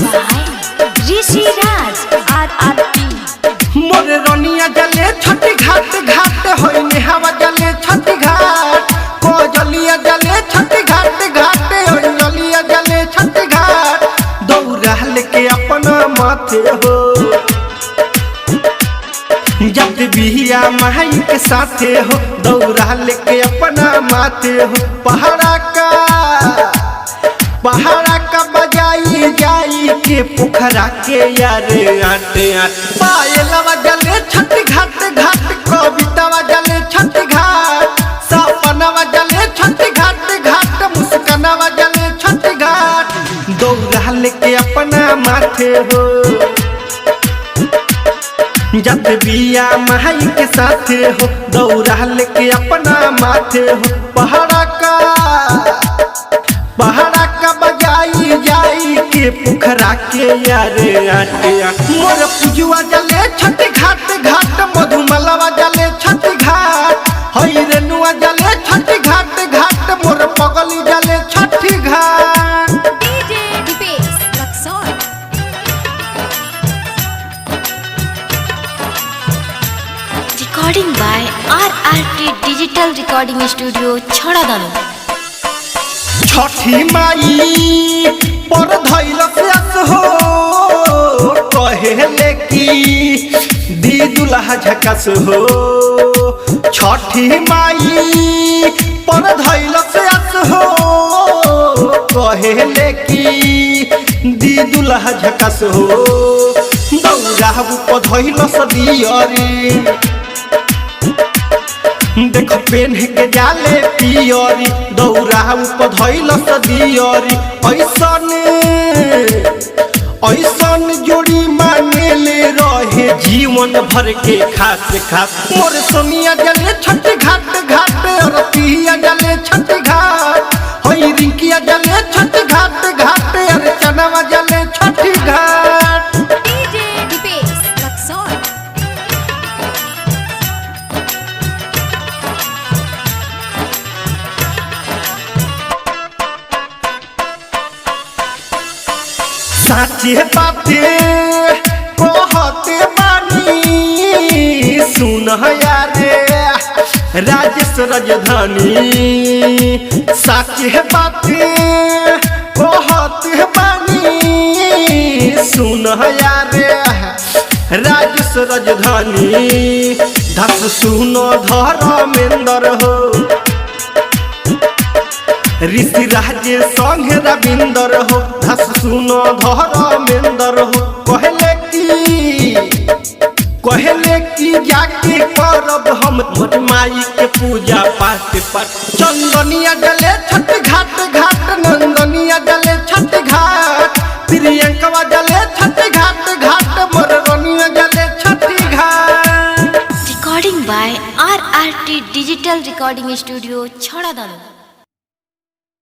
by Rishi Raj RRP। मोरे रनिया जले छठी घाट घाट होइने हवा जले छठी घाट को जलिया जले छठी घाट घाट होइने जलिया जले छठी घाट दौड़ा लेके अपना माथे हो जब बिहिया माई के साथे हो दौड़ा लेके अपना माथे हो पहाड़ा का बजाई जाई के पोखरा के यारे आटे आट पायलवा जले छठी घाट घाट कवितावा जले छठी घाट सपनावा जले छठी घाट घाट मुस्कानावा जले छठी घाट दौड़ा लेके अपना माथे हो जब बिया माई के साथे हो दौड़ा लेके अपना माथे हो पहाड़ा का बजाई जाई के पोखरा के यारे आटे मोर पूजुआ जले छठी घाट घाट मधुमलवा जले छठी घाट हई रेनुआ जले छठी घाट घाट मोर पगली जले छठी घाट। DJ Dipesh Luxor। Recording by RRT Digital Recording Studio Chhadadanu। छठी माई पर धैल प्यास हो कहेले की दी दुल्हा झकास हो छठी माई पर धैल प्यास हो कहेले की दी दुल्हा झकास हो दौड़ा पर धैल सदियरी देख पेन के जाले पियरी दौड़ा ऊपर धैल सदियरी ऐसन जोड़ी मांगे ले रहे जीवन भर के खास खास मोर सोनिया जले छठी घाट घाट और पिया जले छठी घाट हई रिंकिया जले छठी घाट घाट और चनावा जले छठी घाट। DJ Dipesh Luxor। साचे बाते कहते बानी सुन यारे राजेश राजधानी साचे बाते कहते बानी सुन यारे राजेश राजधानी धस सुन धर्मेंद्र हो ऋषि राजे संगे रविंदर हो धस सुनो धर्मेंद्र हो कहले की जाके करब हम मोर माई के पूजा पाठ चंदनिया जले छठी घाट घाट नंदनिया जले छठी घाट प्रियंका जले छठी घाट घाट मोर रनिया जले छठी घाट। Recording by RRT Digital Recording Studio Chhadadanu।